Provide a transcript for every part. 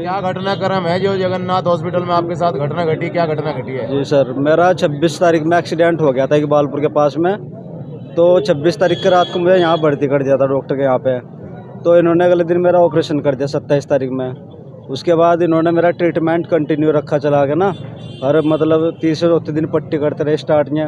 क्या घटनाक्रम है जो जगन्नाथ हॉस्पिटल में आपके साथ घटना घटी, क्या घटना घटी है? जी सर, मेरा 26 तारीख में एक्सीडेंट हो गया था इकबालपुर के पास में। तो 26 तारीख की रात को मुझे यहाँ भर्ती कर दिया था डॉक्टर के यहाँ पे। तो इन्होंने अगले दिन मेरा ऑपरेशन कर दिया 27 तारीख में। उसके बाद इन्होंने मेरा ट्रीटमेंट कंटिन्यू रखा चला गया ना। हर मतलब 30 से 34 दिन पट्टी करते रहे स्टार्ट में।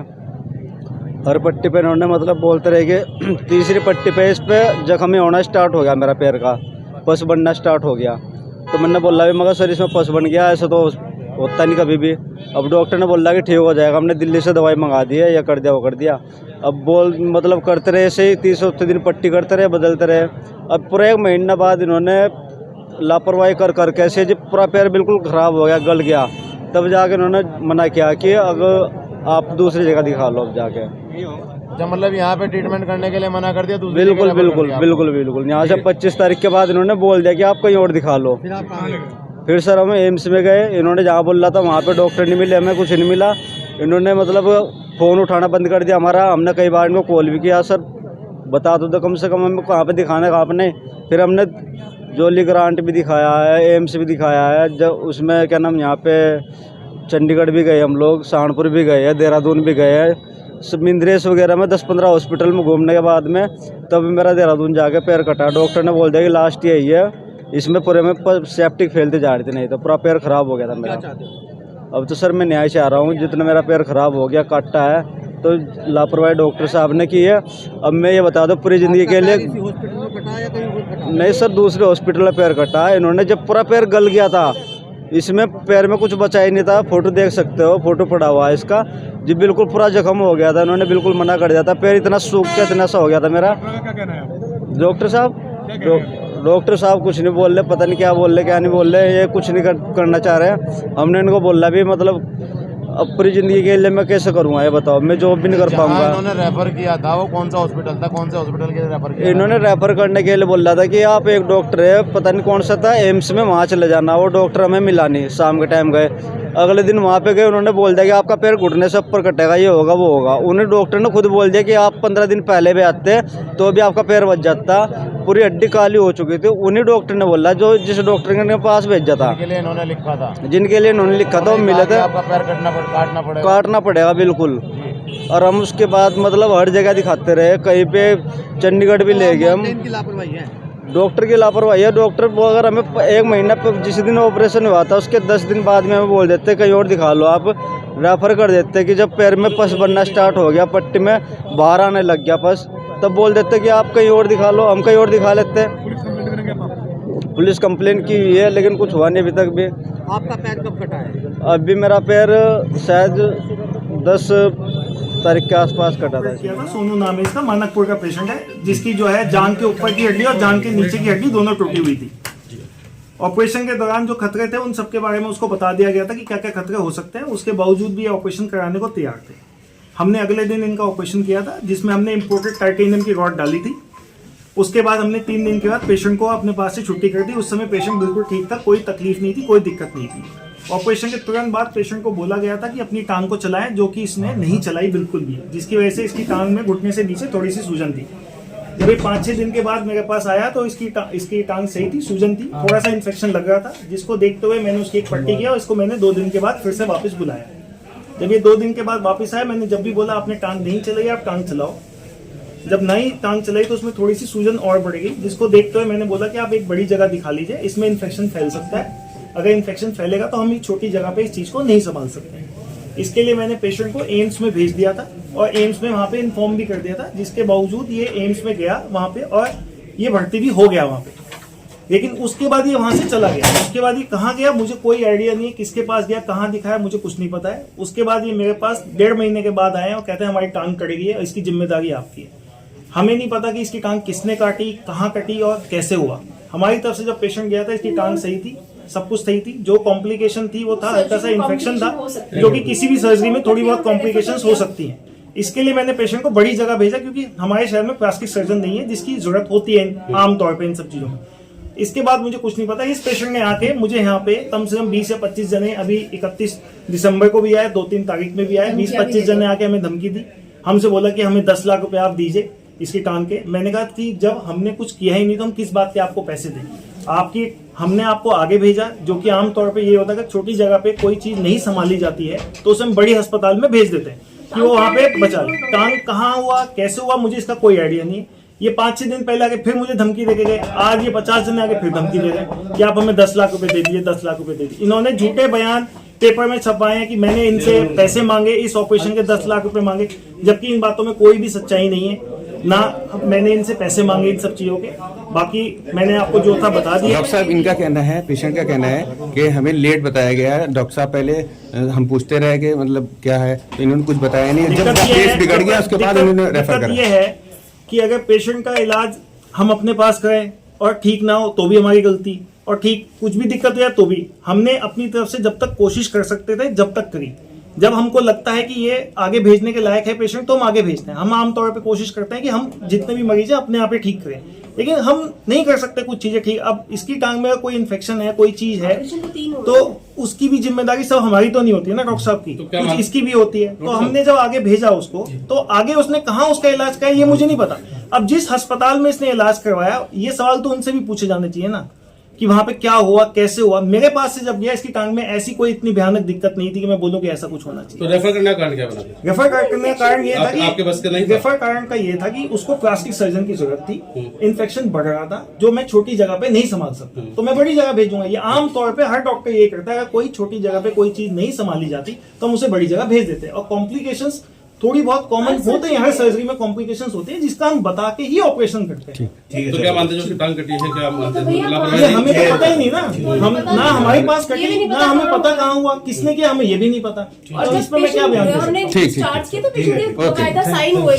हर पट्टी पे इन्होंने मतलब बोलते रहे कि तीसरी पट्टी पे इस पे जख्म होना स्टार्ट हो गया, मेरा पैर का पस बनना स्टार्ट हो गया। तो मैंने बोला भी मगर सर इसमें पस बन गया, ऐसा तो होता नहीं कभी भी। अब डॉक्टर ने बोला कि ठीक हो जाएगा, हमने दिल्ली से दवाई मंगा दी है, या कर दिया वो कर दिया। अब बोल मतलब करते रहे ऐसे ही 30 दिन पट्टी करते रहे, बदलते रहे। अब पूरा 1 महीना बाद इन्होंने लापरवाही कर करके ऐसे जो पूरा पैर बिल्कुल ख़राब हो गया, गल गया। तब जाके इन्होंने मना किया कि अगर आप दूसरी जगह दिखा लो अब जाके। अच्छा, मतलब यहाँ पे ट्रीटमेंट करने के लिए मना कर दिया? बिल्कुल बिल्कुल बिल्कुल बिल्कुल। यहाँ से 25 तारीख के बाद इन्होंने बोल दिया कि आप कहीं और दिखा लो। फिर सर हम एम्स में गए, इन्होंने जहाँ बोला था वहाँ पे डॉक्टर नहीं मिले, हमें कुछ नहीं मिला। इन्होंने मतलब फ़ोन उठाना बंद कर दिया हमारा। हमने कई बार इनको कॉल भी किया, सर बता दो कम से कम हमें कहाँ पे दिखाना है, कहाँ पे नहीं। फिर हमने जोली ग्रांट भी दिखाया है, एम्स भी दिखाया है, जब उसमें क्या नाम यहाँ पे चंडीगढ़ भी गए हम लोग, सहारनपुर भी गए हैं, देहरादून भी गए हैं, मिंद्रेश वगैरह में 10-15 हॉस्पिटल में घूमने के बाद में तब मेरा देहरादून जाके पैर कटा। डॉक्टर ने बोल दिया कि लास्ट यही है, इसमें पूरे में सेप्टिक फैलते जा रही थी, नहीं तो पूरा पैर ख़राब हो गया था मेरा। अब तो सर मैं न्याय चाह रहा हूँ, जितना मेरा पैर ख़राब हो गया, काटा है, तो लापरवाही डॉक्टर साहब ने की है। अब मैं ये बता दूँ पूरी ज़िंदगी के लिए नहीं सर, दूसरे हॉस्पिटल में पैर कटा है इन्होंने। जब पूरा पैर गल गया था, इसमें पैर में कुछ बचा ही नहीं था। फोटो देख सकते हो, फोटो पड़ा हुआ है इसका जी, बिल्कुल पूरा जख्म हो गया था। इन्होंने बिल्कुल मना कर दिया था, पैर इतना सूख के इतना सा हो गया था मेरा। डॉक्टर साहब कुछ नहीं बोल रहे, पता नहीं क्या बोल रहे क्या नहीं बोल रहे, ये कुछ नहीं करना चाह रहे हैं। हमने इनको बोला भी मतलब अब पूरी ज़िंदगी के लिए मैं कैसे करूँगा ये बताओ, मैं जॉब भी नहीं कर पाऊँगा। इन्होंने रेफर किया था, वो कौन सा हॉस्पिटल था, कौन से हॉस्पिटल के लिए रेफर किया? इन्होंने रेफर करने के लिए बोला था कि आप एक डॉक्टर है, पता नहीं कौन सा था, एम्स में, वहाँ चले जाना। वो डॉक्टर हमें मिला नहीं, शाम के टाइम गए। अगले दिन वहाँ पे गए, उन्होंने बोल दिया कि आपका पैर घुटने से ऊपर कटेगा, ये होगा वो होगा। उन्हें डॉक्टर ने खुद बोल दिया कि आप 15 दिन पहले भी आते तो भी आपका पैर बच जाता, पूरी हड्डी काली हो चुकी थी। उन्हीं डॉक्टर ने बोला जो जिस डॉक्टर के पास भेजा था, जिनके लिए इन्होंने लिखा था, वो मिले थे। आपका पैर काटना पड़ेगा बिल्कुल। और हम उसके बाद मतलब हर जगह दिखाते रहे, कहीं पे चंडीगढ़ भी ले गए हम। डॉक्टर की लापरवाही है। डॉक्टर वो अगर हमें 1 महीना जिस दिन ऑपरेशन हुआ था उसके 10 दिन बाद में हमें बोल देते कहीं और दिखा लो, आप रेफर कर देते कि जब पैर में पस बनना स्टार्ट हो गया, पट्टी में बाहर आने लग गया पस, तब बोल देते कि आप कहीं और दिखा लो, हम कहीं और दिखा लेते। पुलिस कंप्लेंट की हुई है लेकिन कुछ हुआ नहीं अभी तक भी। आपका पैर कब कटा है? अभी मेरा पैर शायद 10 तारीख के आसपास कटा था। सोनू नाम है इसका, मानकपुर का पेशेंट है, जिसकी जो है जान के ऊपर की हड्डी और जान के नीचे की हड्डी दोनों टूटी हुई थी। ऑपरेशन के दौरान जो खतरे थे उन सबके बारे में उसको बता दिया गया था कि क्या क्या खतरे हो सकते हैं। उसके बावजूद भी ये ऑपरेशन कराने को तैयार थे। हमने अगले दिन इनका ऑपरेशन किया था, जिसमें हमने इम्पोर्टेड टाइटेनियम की रॉड डाली थी। उसके बाद हमने 3 दिन के बाद पेशेंट को अपने पास से छुट्टी कर दी। उस समय पेशेंट बिल्कुल ठीक था, कोई तकलीफ नहीं थी, कोई दिक्कत नहीं थी। ऑपरेशन के तुरंत बाद पेशेंट को बोला गया था कि अपनी टांग को चलाएं, जो कि इसने नहीं चलाई बिल्कुल भी, जिसकी वजह से इसकी टांग में घुटने से नीचे थोड़ी सी सूजन थी। जब ये 5-6 दिन के बाद मेरे पास आया तो इसकी टांग सही थी, सूजन थी, थोड़ा सा इन्फेक्शन लग रहा था, जिसको देखते हुए मैंने उसकी एक पट्टी किया और इसको मैंने 2 दिन के बाद फिर से वापस बुलाया। जब ये 2 दिन के बाद वापस आया, मैंने जब भी बोला आपने टांग नहीं चलाई, आप टांग चलाओ। जब नई टांग चलाई तो उसमें थोड़ी सी सूजन और बढ़ गई, जिसको देखते हुए मैंने बोला कि आप एक बड़ी जगह दिखा लीजिए, इसमें इन्फेक्शन फैल सकता है। अगर इन्फेक्शन फैलेगा तो हम एक छोटी जगह पे इस चीज को नहीं संभाल सकते। इसके लिए मैंने पेशेंट को एम्स में भेज दिया था और एम्स में वहां पे इन्फॉर्म भी कर दिया था, जिसके बावजूद ये एम्स में गया वहां पे और ये भर्ती भी हो गया वहां पे। लेकिन उसके बाद ये वहां से चला गया। उसके बाद ये कहाँ गया मुझे कोई आइडिया नहीं है, किसके पास गया, कहाँ दिखाया, मुझे कुछ नहीं पता है। उसके बाद ये मेरे पास 1.5 महीने के बाद आए और कहते हैं हमारी टांग कट गई है, इसकी जिम्मेदारी आपकी है। हमें नहीं पता कि इसकी टांग किसने काटी, कहाँ कटी और कैसे हुआ। हमारी तरफ से जब पेशेंट गया था इसकी टांग सही थी, सब कुछ सही थी। जो कॉम्प्लिकेशन थी वो था हल्का सा इन्फेक्शन था, जो कि किसी भी सर्जरी में थोड़ी बहुत कॉम्प्लिकेशंस हो सकती हैं। इसके लिए मैंने पेशेंट को बड़ी जगह भेजा, क्योंकि हमारे शहर में प्लास्टिक सर्जन नहीं है, जिसकी जरूरत होती है आमतौर पर इन सब चीजों में। इसके बाद मुझे कुछ नहीं पता। इस पेशेंट ने आके मुझे यहाँ पे कम से कम 20 या 25 जने, अभी 31 दिसंबर को भी आए, 2-3 तारीख में भी आए, 20-25 जने आके हमें धमकी दी। हमसे बोला कि हमें 10 लाख रुपए आप दीजिए इसकी टांग के। मैंने कहा कि जब हमने कुछ किया ही नहीं तो हम किस बात के आपको पैसे दें। आपकी हमने आपको आगे भेजा, जो कि आमतौर पे ये होता है कि छोटी जगह पे कोई चीज नहीं संभाली जाती है तो उसे हम बड़ी अस्पताल में भेज देते हैं कि वो वहां पे बचा ले। टांग कहाँ हुआ, कैसे हुआ, मुझे इसका कोई आइडिया नहीं है। ये 5-6 दिन पहले आके फिर मुझे धमकी देके गए, आज ये 50 दिन आके फिर धमकी दे रहे कि आप हमें 10 लाख रुपए दे दिए, 10 लाख रुपए दे दिए। इन्होंने झूठे बयान पेपर में छपवाए हैं कि मैंने इनसे पैसे मांगे, इस ऑपरेशन के 10 लाख रुपए मांगे, जबकि इन बातों में कोई भी सच्चाई नहीं है। ना मैंने इनसे पैसे मांगे इन सब चीजों के, बाकी मैंने आपको जो था बता दिया। डॉक्टर साहब, इनका कहना है, पेशेंट का कहना है कि हमें लेट बताया गया है। डॉक्टर साहब पहले हम पूछते रहे कि मतलब क्या है, तो इन्होंने कुछ बताया नहीं। जब केस बिगड़ गया उसके बाद उन्होंने रेफर करा। ये है कि अगर पेशेंट का इलाज हम अपने पास करें और ठीक ना हो तो भी हमारी गलती, और ठीक कुछ भी दिक्कत हो तो भी हमने अपनी तरफ से जब तक कोशिश कर सकते थे जब तक करी। जब हमको लगता है कि ये आगे भेजने के लायक है पेशेंट तो हम आगे भेजते हैं। हम आमतौर पे कोशिश करते हैं कि हम जितने भी मरीज हैं अपने आप ही ठीक करें, लेकिन हम नहीं कर सकते कुछ चीजें ठीक। अब इसकी टांग में कोई इन्फेक्शन है, कोई चीज है, तो उसकी भी जिम्मेदारी सब हमारी तो नहीं होती है ना डॉक्टर साहब की, कुछ इसकी भी होती है। तो हमने जब आगे भेजा उसको, तो आगे उसने कहाँ उसका इलाज कराया ये मुझे नहीं पता। अब जिस अस्पताल में इसने इलाज करवाया, ये सवाल तो उनसे भी पूछे जाने चाहिए ना कि वहां पे क्या हुआ, कैसे हुआ। मेरे पास से जब गया इसकी टांग में ऐसी कोई इतनी भयानक दिक्कत नहीं थी कि मैं बोलूं कि ऐसा कुछ होना चाहिए। तो रेफर करने का कारण क्या बना? रेफर करने का कारण ये था आपके बस का नहीं कि रेफर कारण का ये था कि उसको प्लास्टिक सर्जन की जरूरत थी, इन्फेक्शन बढ़ रहा था जो मैं छोटी जगह पे नहीं संभाल सकता, तो मैं बड़ी जगह भेजूंगा। ये आमतौर पे हर डॉक्टर ये करता है, अगर कोई छोटी जगह पे कोई चीज नहीं संभाली जाती तो हम उसे बड़ी जगह भेज देते हैं। और कॉम्प्लिकेशंस थोड़ी बहुत कॉमन होते हैं, हर सर्जरी में कॉम्प्लिकेशंस होते हैं जिसका हम बता के ही ऑपरेशन करते हैं। तो क्या मानते हैं जो टांग कटी है, क्या मानते हैं? ये हमें तो पता ही नहीं ना, हम ना हमारे पास कटी, ना हमें पता कहाँ हुआ, किसने किया, हमें ये भी नहीं पता। और इसमें मैं क्या बयान करूं? ठीक, स्टार्ट किया तो पीछे साइन हुए